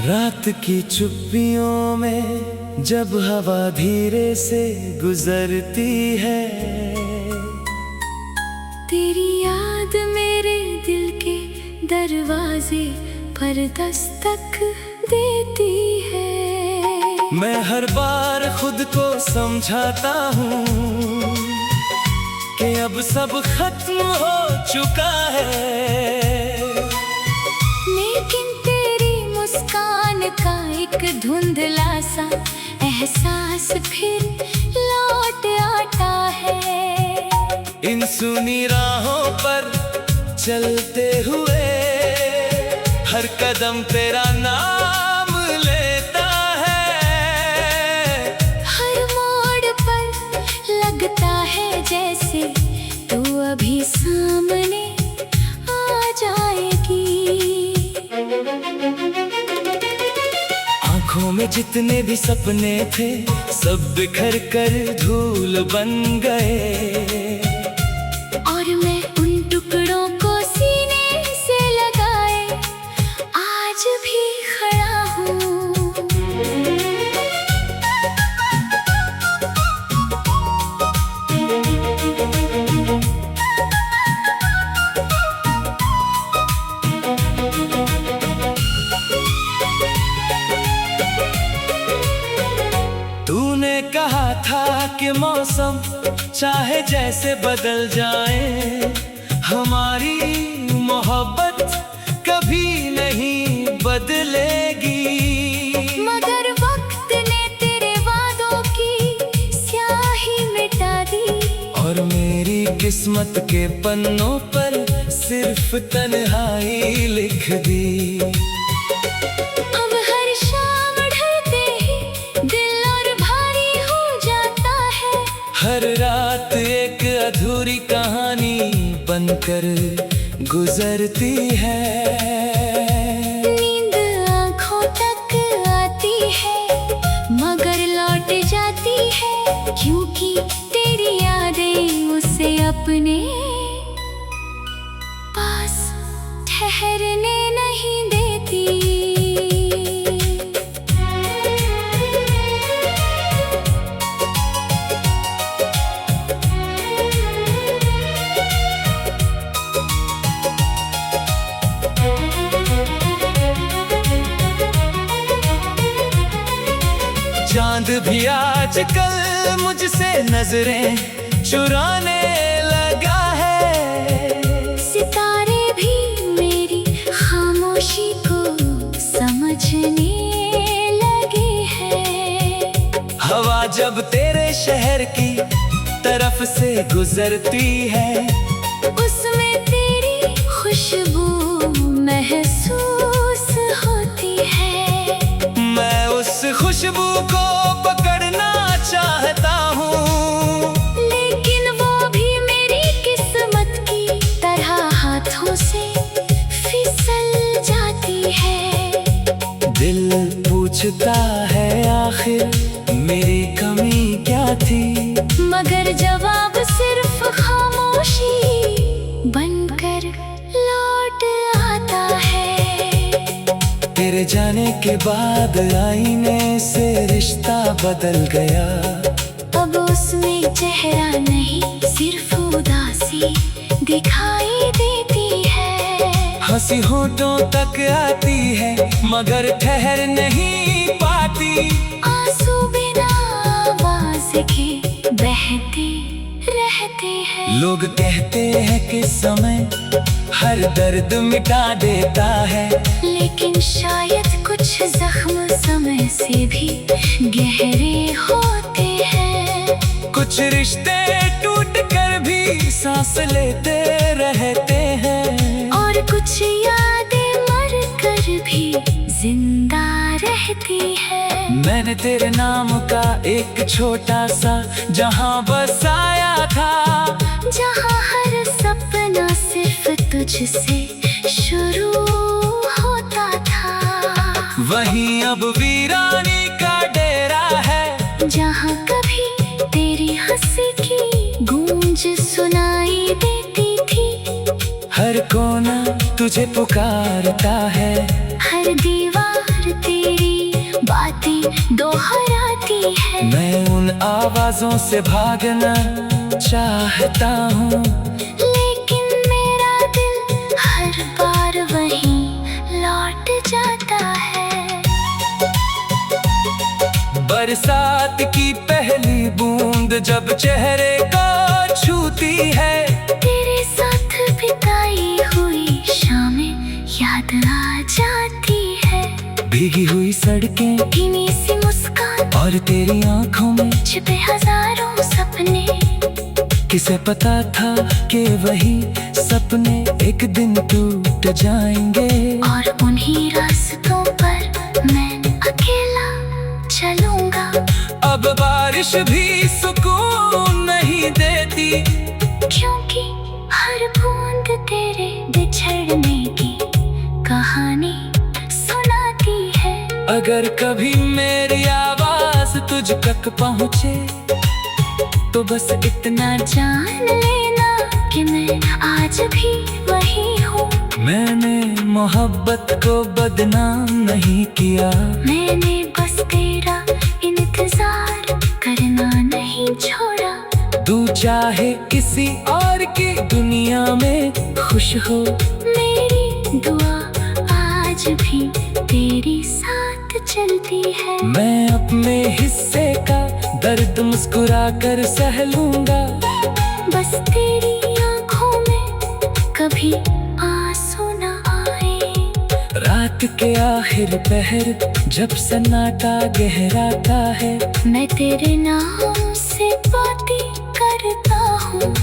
रात की चुप्पियों में जब हवा धीरे से गुजरती है, तेरी याद मेरे दिल के दरवाजे पर दस्तक देती है। मैं हर बार खुद को समझाता हूँ कि अब सब खत्म हो चुका है, लेकिन तेरी मुस्कान का एक धुंधला सा एहसास फिर लौट आता है। इन सुनी राहों पर चलते हुए हर कदम तेरा नाम लेता है। हर मोड़ पर लगता है जैसे तू अभी सामने आ जाएगी। आँखों में जितने भी सपने थे सब बिखर कर धूल बन गए, और मैं उन टुकड़ों को सीने से लगाए आज भी खड़ा हूँ। तूने कहा था कि मौसम चाहे जैसे बदल जाए, हमारी मोहब्बत कभी नहीं बदलेगी। मगर वक्त ने तेरे वादों की स्याही मिटा दी, और मेरी किस्मत के पन्नों पर सिर्फ तन्हाई लिख दी। अब हर शाम ढलते ही दिल और भारी हो जाता है। हर रात एक अधूरी कहानी बनकर गुजरती है। नींद आँखों तक आती है मगर लौट जाती है, क्योंकि तेरी यादें उसे अपने पास ठहरने नहीं देती। चांद भी आजकल मुझसे नजरें चुराने लगा है, सितारे भी मेरी खामोशी को समझने लगे हैं। हवा जब तेरे शहर की तरफ से गुजरती है, उसमें तेरी खुशबू महसूस होती है। मैं उस खुशबू को पकड़ना चाहता हूँ, लेकिन वो भी मेरी किस्मत की तरह हाथों से फिसल जाती है। दिल पूछता है आखिर मेरी कमी क्या थी, मगर जवाब सिर्फ खामोशी बनकर लौट आता है। तेरे जाने के बाद आईने से रिश्ता बदल गया, अब उसमें चेहरा नहीं सिर्फ उदासी दिखाई देती है। हंसी होठों तक आती है मगर ठहर नहीं पाती। आंसू बिना आवाज के बहते रहते हैं। लोग कहते हैं कि समय हर दर्द मिटा देता है, लेकिन शायद कुछ जख्म समय से भी गहरे होते हैं। कुछ रिश्ते टूट कर भी सांस लेते रहते हैं, और कुछ यादें मर कर भी जिंदा रहती है। मैंने तेरे नाम का एक छोटा सा जहां बसाया था, जहाँ हर सपना सिर्फ तुझसे शुरू होता था। वहीं अब वीरानी का डेरा है, जहाँ कभी तेरी हंसी की गूंज सुनाई देती थी। हर कोना तुझे पुकारता है, हर दीवार तेरी दोहराती है। मैं उन आवाजों से भागना चाहता हूँ, लेकिन मेरा दिल हर बार वहीं लौट जाता है। बरसात की पहली बूंद जब चेहरे को छूती है, तेरे साथ बिताई हुई शामें याद आ जाती है। भीगी हुई सड़कें, धीमी सी मुस्कान और तेरी आंखों में छिपे हजारों सपने। किसे पता था कि वही सपने एक दिन टूट जाएंगे। और उन्हीं रास्तों पर मैं अकेला चलूंगा। अब बारिश भी सुकून नहीं देती, क्योंकि हर बूंद तेरे बिछड़ने की कहानी सुनाती है। अगर कभी मेरी आवाज तुझ तक पहुँचे, तो बस इतना जान लेना कि मैं आज भी वही हूँ। मैंने मोहब्बत को बदनाम नहीं किया, मैंने बस तेरा इंतजार करना नहीं छोड़ा। तू चाहे किसी और की दुनिया में खुश हो, मेरी दुआ आज भी तेरे साथ चलती है। मैं अपने हिस्से का दर्द मुस्कुरा कर सह लूंगा। बस तेरी आंखों में कभी आंसू न आए। रात के आखिर पहर जब सन्नाटा गहराता है, मैं तेरे नाम से बातें करता हूँ।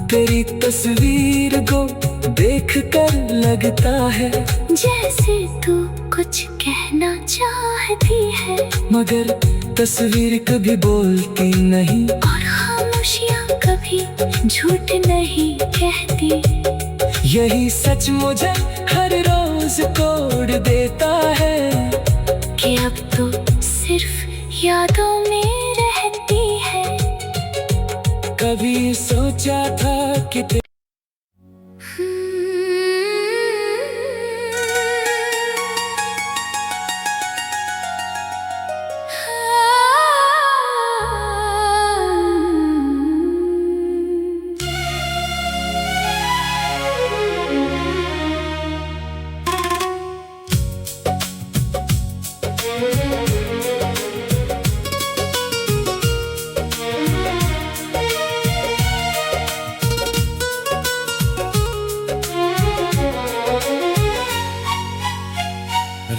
तेरी तस्वीर को देख कर लगता है जैसे तू कुछ कहना चाहती है, मगर तस्वीर कभी बोलती नहीं। और खामोशियाँ कभी झूठ नहीं कहती। यही सच मुझे हर रोज कोड़ देता है कि अब तो सिर्फ यादों में रहती है। कभी सोचा था कि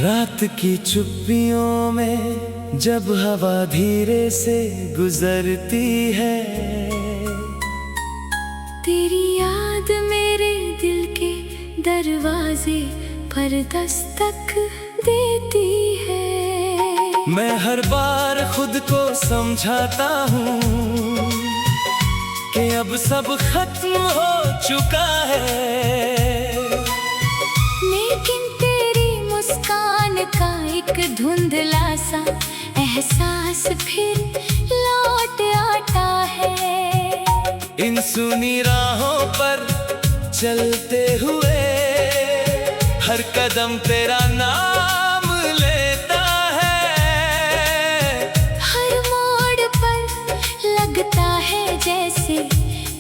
रात की चुप्पियों में जब हवा धीरे से गुजरती है, तेरी याद मेरे दिल के दरवाजे पर दस्तक देती है। मैं हर बार खुद को समझाता हूँ कि अब सब खत्म हो चुका है, लेकिन तेरी मुस्कान का एक धुंधला सा एहसास फिर लौट आता है। इन सुनी राहों पर चलते हुए हर कदम तेरा नाम लेता है। हर मोड़ पर लगता है जैसे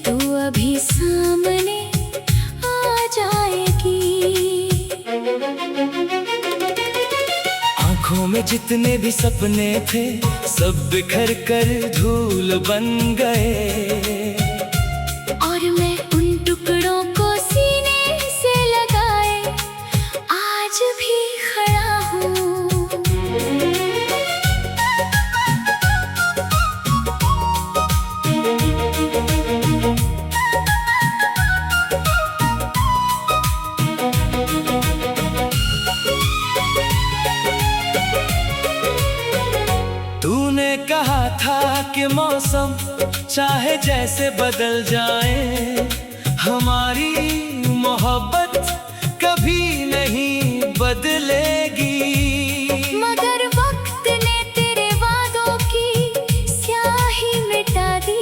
तू अभी सामने आ जाएगी। आँखों में जितने भी सपने थे सब बिखर कर धूल बन गए, और मैं उन टुकड़ों को सीने से लगाए आज भी खड़ा हूँ। तूने कहा था कि मौसम चाहे जैसे बदल जाए, हमारी मोहब्बत कभी नहीं बदलेगी। मगर वक्त ने तेरे वादों की स्याही मिटा दी,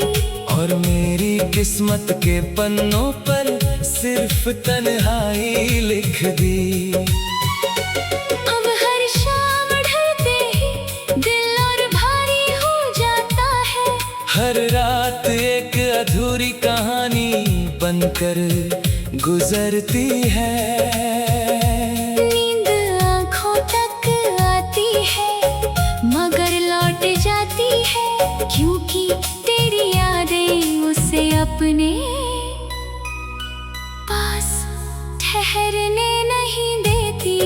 और मेरी किस्मत के पन्नों पर सिर्फ तन्हाई लिख दी। अब हर शाम ढलते ही हर रात एक अधूरी कहानी बनकर गुजरती है। नींद आँखों तक आती है मगर लौट जाती है, क्योंकि तेरी यादें उसे अपने पास ठहरने नहीं देती।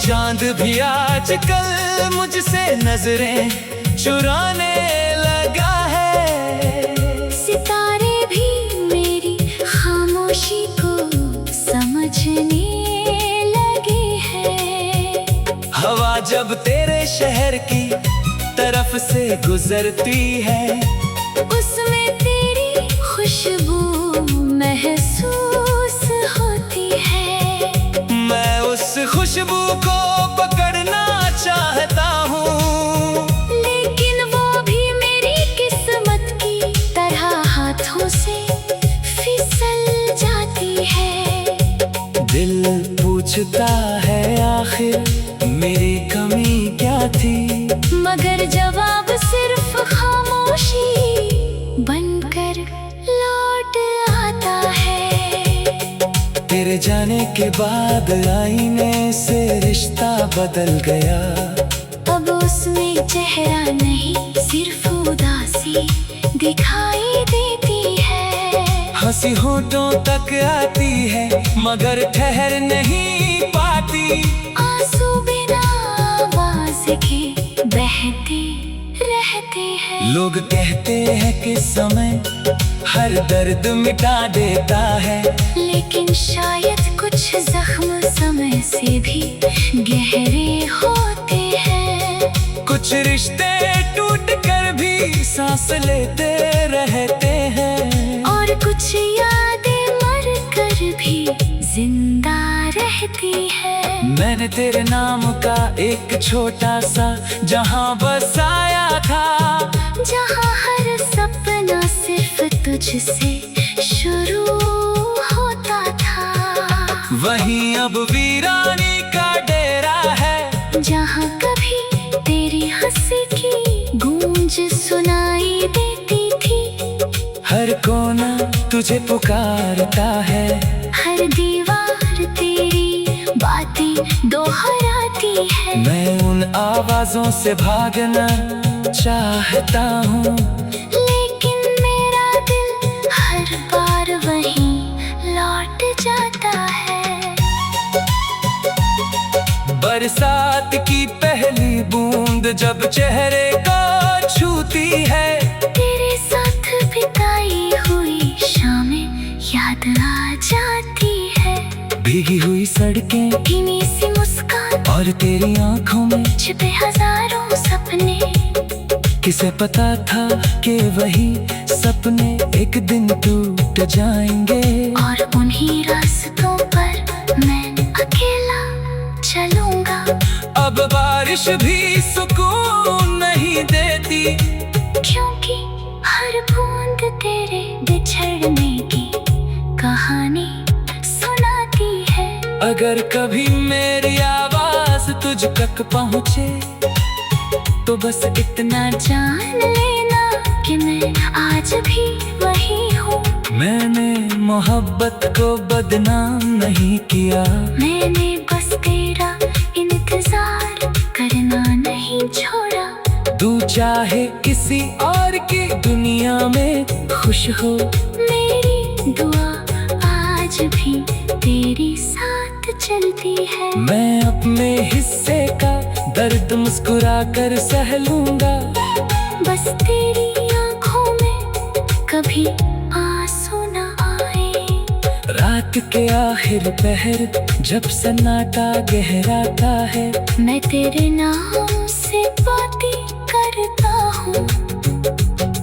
चांद भी आजकल मुझसे नजरें चुराने लगा है। सितारे भी मेरी खामोशी को समझने लगे हैं। हवा जब तेरे शहर की तरफ से गुजरती है, उसमें तेरी खुशबू महसूस होती है। मैं उस खुशबू को पकड़ना चाहता हूँ, लेकिन वो भी मेरी किस्मत की तरह हाथों से फिसल जाती है। दिल पूछता है आखिर मेरी कमी क्या थी, मगर जवाब सिर्फ खामोशी बनकर लौट आता है। तेरे जाने के बाद आईने से रिश्ता बदल गया। अब उसमें चेहरा नहीं सिर्फ उदासी दिखाई देती है। हंसी होठों तक आती है मगर ठहर नहीं पाती। आंसू बिना आवाज के बहते रहते हैं। लोग कहते हैं कि समय हर दर्द मिटा देता है, लेकिन शायद कुछ जख्म समय से भी गहरे होते हैं। कुछ रिश्ते टूट कर भी सांस लेते रहते हैं, और कुछ यादें मर कर भी जिंदा रहती है। मैंने तेरे नाम का एक छोटा सा जहां बसाया था, जहाँ हर सपना सिर्फ तुझसे शुरू होता था। वहीं अब वीरानी का डेरा है, जहाँ कभी तेरी हंसी की गूंज सुनाई देती थी। हर कोना तुझे पुकारता है, हर दीवार तेरी बातें दोहराती है। मैं उन आवाजों से भागना चाहता हूँ, लेकिन मेरा दिल हर बार वहीं लौट जाता है। बरसात की पहली बूंद जब चेहरे को छूती है, तेरे साथ बिताई हुई शामें याद आ जाती है। भीगी हुई सड़कें, धीमी सी मुस्कान, और तेरी आंखों में छिपे हजारों सपने। किसे पता था कि वही सपने एक दिन टूट जाएंगे, और उन्हीं रास्तों पर मैं अकेला चलूंगा। अब बारिश भी सुकून नहीं देती, क्योंकि हर बूंद तेरे बिछड़ने की कहानी सुनाती है। अगर कभी मेरी आवाज तुझ तक पहुँचे तो बस इतना जान लेना कि मैं आज भी वही हूँ। मैंने मोहब्बत को बदनाम नहीं किया, मैंने बस तेरा इंतजार करना नहीं छोड़ा। तू चाहे किसी और की दुनिया में खुश हो, मेरी दुआ आज भी तेरी साथ चलती है। मैं अपने हिस्से का दर्द मुस्कुरा कर सह लूंगा, बस तेरी आंखों में कभी आंसू न आए। रात के आखिर पहर जब सन्नाटा गहराता है, मैं तेरे नाम से बातें करता हूँ।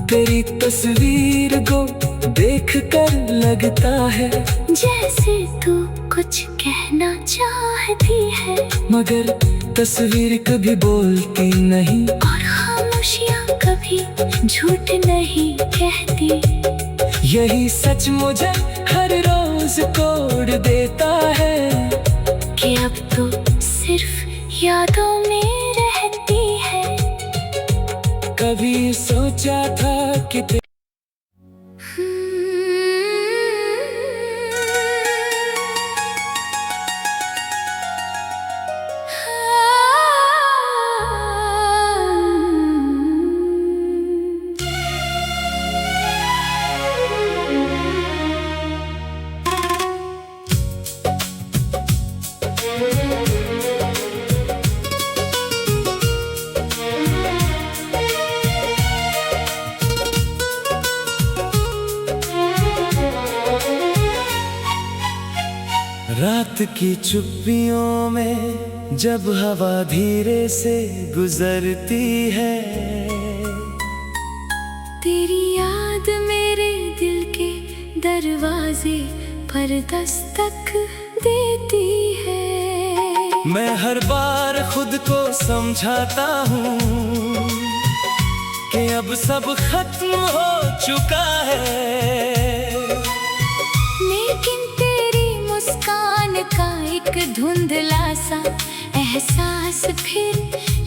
तेरी तस्वीर को देख कर लगता है जैसे तू कुछ कहना चाहती है, मगर तस्वीर कभी बोलती नहीं, और खामोशियाँ कभी झूठ नहीं कहती। यही सच मुझे हर रोज तोड़ देता है कि अब तो सिर्फ यादों में रहती है। कभी सोचा था कि रात की चुप्पियों में जब हवा धीरे से गुजरती है, तेरी याद मेरे दिल के दरवाजे पर दस्तक देती है। मैं हर बार खुद को समझाता हूँ कि अब सब खत्म हो चुका है, लेकिन मुस्कान का एक धुंधला सा एहसास फिर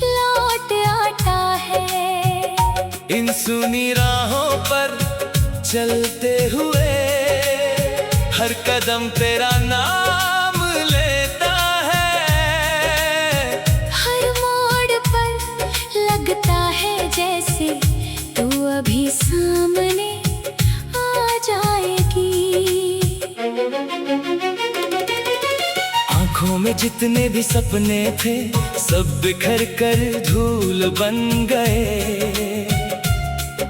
लौट आता है। इन सुनी राहों पर चलते हुए हर कदम तेरा नाम लेता है। हर मोड़ पर लगता है जैसे तू अभी सामने आ जाएगी। आँखों में जितने भी सपने थे सब बिखर कर धूल बन गए,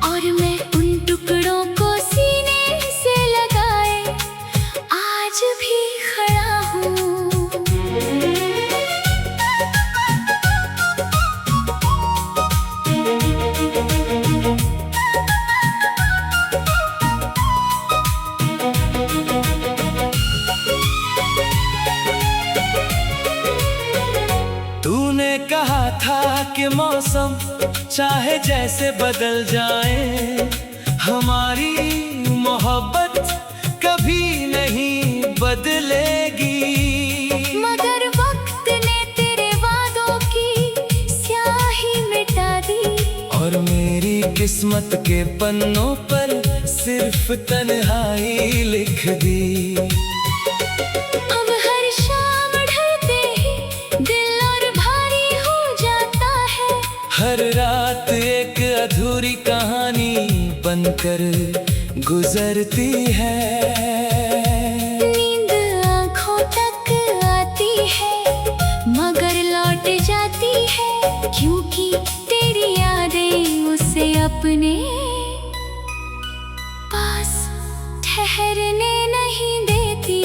और मैं उन टुकड़ों को सीने से लगाए आज भी खड़ा हूँ। तूने कहा था कि मौसम चाहे जैसे बदल जाए, हमारी मोहब्बत कभी नहीं बदलेगी। मगर वक्त ने तेरे वादों की स्याही मिटा दी, और मेरी किस्मत के पन्नों पर सिर्फ तन्हाई लिख दी। अब हर शाम ढलते ही दिल और भारी हो जाता है, हर रात एक अधूरी कहानी बनकर गुजरती है। नींद आँखों तक आती है मगर लौट जाती है, क्योंकि तेरी यादें उसे अपने पास ठहरने नहीं देती।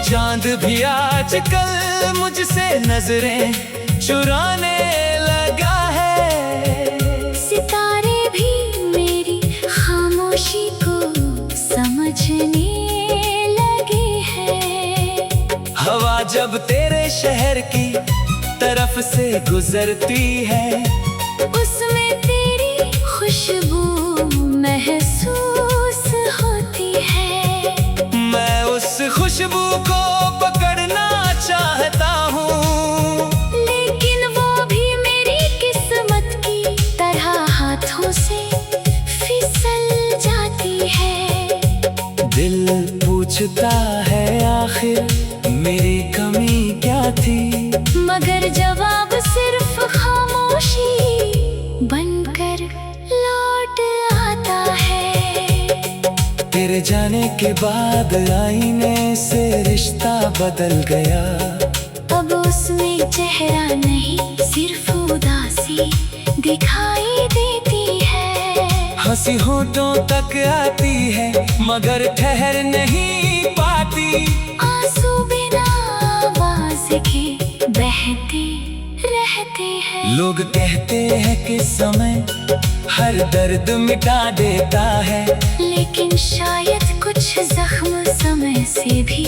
चांद भी आजकल मुझसे नजरें चुराने लगा है, सितारे भी मेरी खामोशी को समझने लगे हैं। हवा जब तेरे शहर की तरफ से गुजरती है, उसमें तेरी खुशबू महसूस होती है। मैं उस खुशबू को पकड़ना चाहता हूँ, लेकिन वो भी मेरी किस्मत की तरह हाथों से फिसल जाती है। दिल पूछता है आखिर मेरी कमी क्या थी, मगर जवाब सिर्फ खामोशी बनकर लौट आता है। तेरे जाने के बाद आईने से रिश्ता बदल गया, अब उसमें चेहरा नहीं सिर्फ उदासी दिखाई देती है। हंसी होठों तक आती है मगर ठहर नहीं पाती। आंसू बिना आवाज के बहते रहते हैं। लोग कहते हैं कि समय हर दर्द मिटा देता है, लेकिन शायद कुछ जख्म समय से भी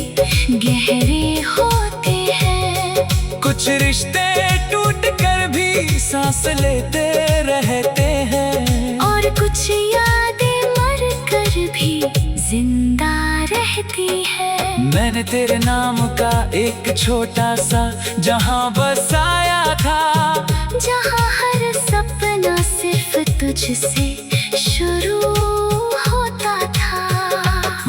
गहरे होते हैं। कुछ रिश्ते टूट कर भी सांस लेते रहते हैं, और कुछ यादें मर कर भी जिंदा रहती है। मैंने तेरे नाम का एक छोटा सा जहां बसाया था, जहां हर सपना सिर्फ तुझसे शुरू होता था।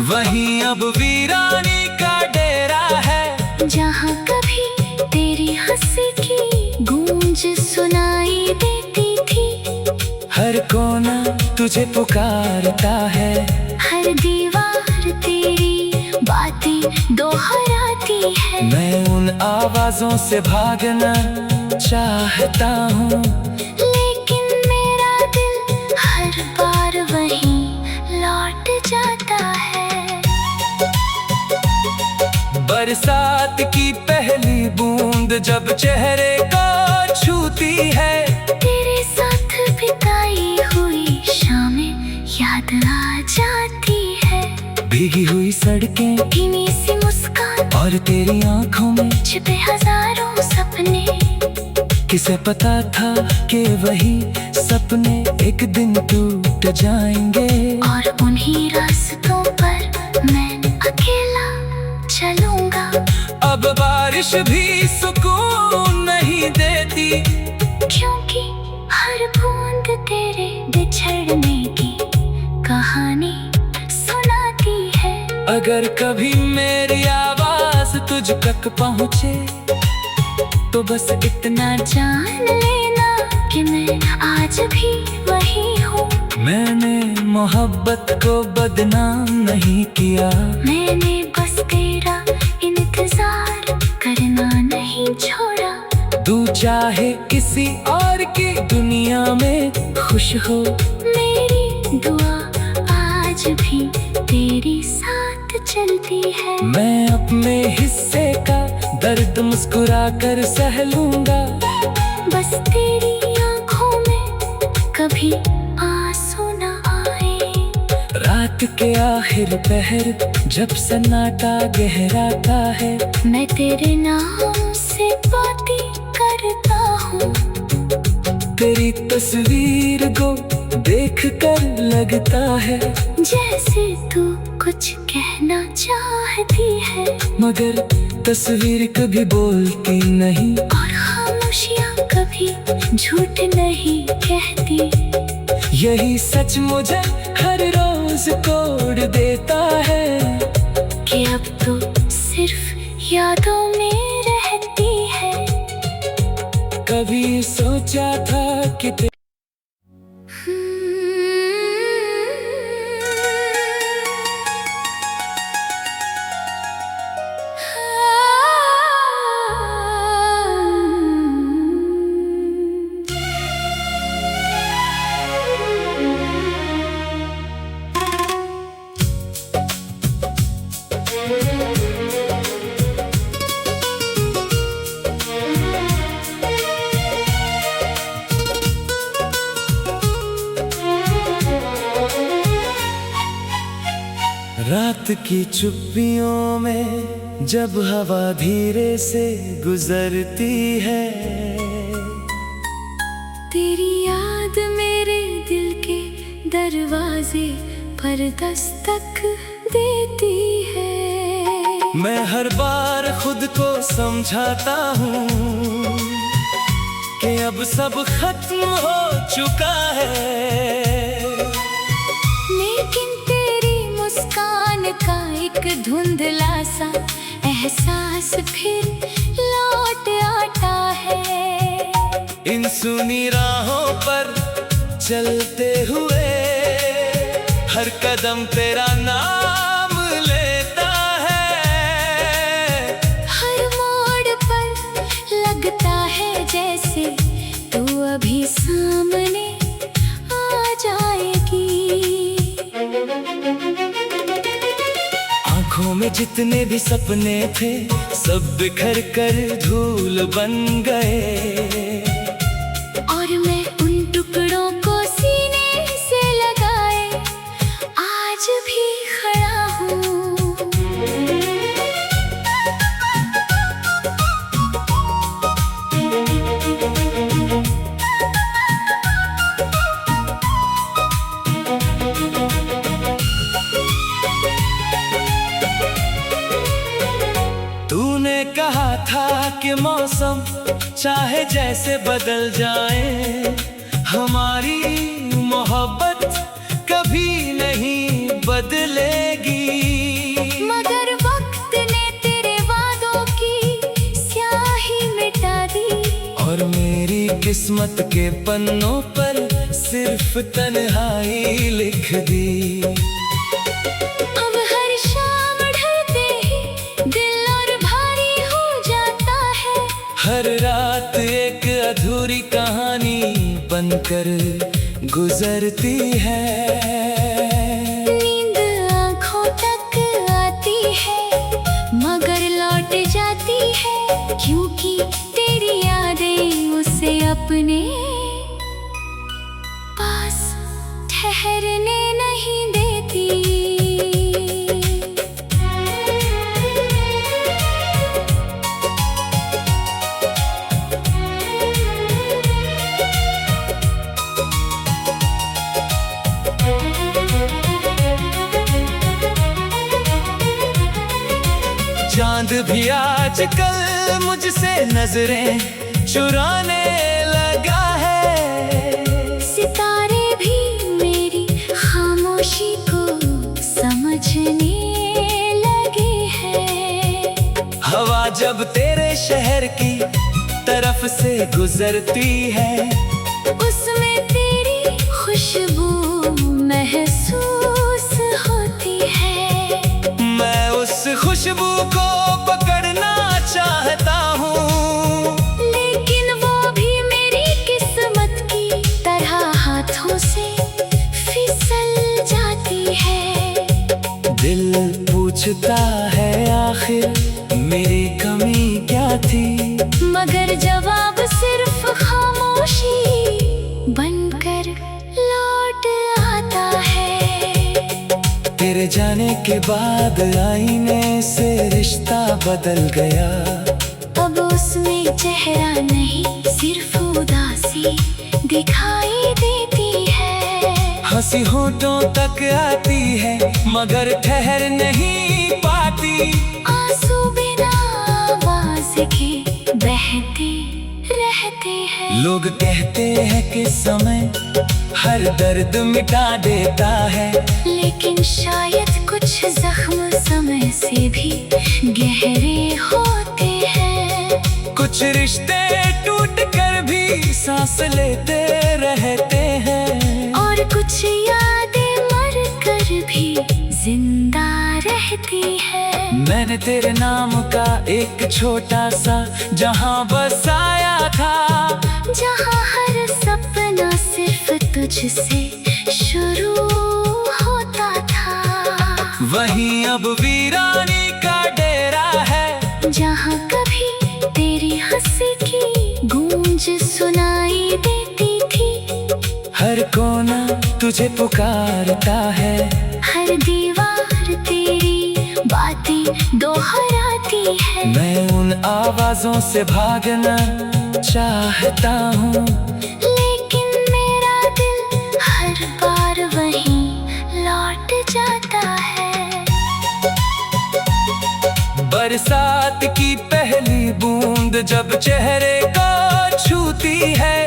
वहीं अब वीरानी का डेरा है, जहां कभी तेरी हंसी की गूंज सुनाई देती थी। हर कोना तुझे पुकारता है, हर दीवार तेरी बातें दोहराती है। मैं उन आवाजों से भागना चाहता हूँ, लेकिन मेरा दिल हर बार वहीं लौट जाता है। बरसात की पहली बूंद जब चेहरे को छूती है, तेरे साथ बिताई हुई शामें याद आ जाती है। भीगी हुई सड़कें, धीमी सी मुस्कान, और तेरी आंखों में छिपे हजारों सपने। किसे पता था कि वही सपने एक दिन टूट जाएंगे, और उन्हीं रास्तों पर मैं अकेला चलूंगा। अब बारिश भी सुकून नहीं देती, क्योंकि हर बूंद तेरे बिछड़ने की कहानी सुनाती है। अगर कभी मेरी आवाज तुझ तक पहुँचे तो बस इतना जान लेना कि मैं आज भी वही हूँ। मैंने मोहब्बत को बदनाम नहीं किया, मैंने बस तेरा इंतजार करना नहीं छोड़ा। तू चाहे किसी और की दुनिया में खुश हो, मेरी दुआ आज भी तेरी साथ चलती है। मैं अपने हिस्से का दर्द मुस्कुरा कर सह लूंगा, बस तेरी आंखों में कभी आंसू न आए। रात के आखिर पहर जब सन्नाटा गहराता है, मैं तेरे नाम से बातें करता हूँ। तेरी तस्वीर को देख कर लगता है जैसे तू कुछ कहना चाहती है, मगर तस्वीर कभी बोलती नहीं, और खामोशियाँ कभी झूठ नहीं कहती। यही सच मुझे हर रोज तोड़ देता है कि अब तो सिर्फ यादों में रहती है। कभी सोचा था कि रात की चुप्पियों में जब हवा धीरे से गुजरती है, तेरी याद मेरे दिल के दरवाजे पर दस्तक देती है। मैं हर बार खुद को समझाता हूँ कि अब सब खत्म हो चुका है, लेकिन तेरी मुस्कान का एक धुंधला सा एहसास फिर लौट आता है। इन सुनी राहों पर चलते हुए हर कदम तेरा नाम लेता है। हर मोड़ पर लगता है जैसे तू अभी सामने आ जाएगी। जितने भी सपने थे सब बिखर कर धूल बन गए। और मैं उन टुकड़ों को सीने से लगाए आज भी खड़ा हूँ। तूने कहा था कि मौसम चाहे जैसे बदल जाए, हमारी मोहब्बत कभी नहीं बदलेगी। मगर वक्त ने तेरे वादों की स्याही मिटा दी, और मेरी किस्मत के पन्नों पर सिर्फ तन्हाई लिख दी। अब हर शाम ढलते ही दिल और भारी हो जाता है। हर रात एक अधूरी कहानी बनकर गुजरती है। नींद आँखों तक आती है मगर लौट जाती है, क्योंकि तेरी यादें उसे अपने पास ठहरने नहीं देती। चांद भी आजकल मुझसे नजरें चुराने लगा है। सितारे भी मेरी खामोशी को समझने लगे हैं। हवा जब तेरे शहर की तरफ से गुजरती है, उसमें तेरी खुशबू महसूस होती है। मैं उस खुशबू को पकड़ना चाहता हूँ, लेकिन वो भी मेरी किस्मत की तरह हाथों से फिसल जाती है। दिल पूछता है आखिर मेरी कमी क्या थी, मगर जवाब सिर्फ खामोशी बनकर लौट आता है। तेरे जाने के बाद आईने से रिश्ता बदल गया। अब उसमें चेहरा नहीं सिर्फ उदासी दिखाई देती है। हंसी होठों तक आती है मगर ठहर नहीं पाती। आंसू बिना आवाज के बहते रहते हैं। लोग कहते हैं कि समय हर दर्द मिटा देता है, लेकिन शायद कुछ जख्म समय से भी गहरे होते हैं। कुछ रिश्ते टूट कर भी सांस लेते रहते हैं, और कुछ यादें मर कर भी जिंदा रहती है। मैंने तेरे नाम का एक छोटा सा जहां बसाया था, जहाँ हर सपना सिर्फ तुझसे शुरू होता था। वहीं अब वीरानी का डेरा है, जहाँ कभी तेरी हंसी की गूंज सुनाई देती थी। हर कोना तुझे पुकारता है, हर दीवार तेरी बातें दोहराती है। मैं उन आवाजों से भागना चाहता हूँ, लेकिन मेरा दिल हर बार वहीं लौट जाता है। बरसात की पहली बूंद जब चेहरे को छूती है,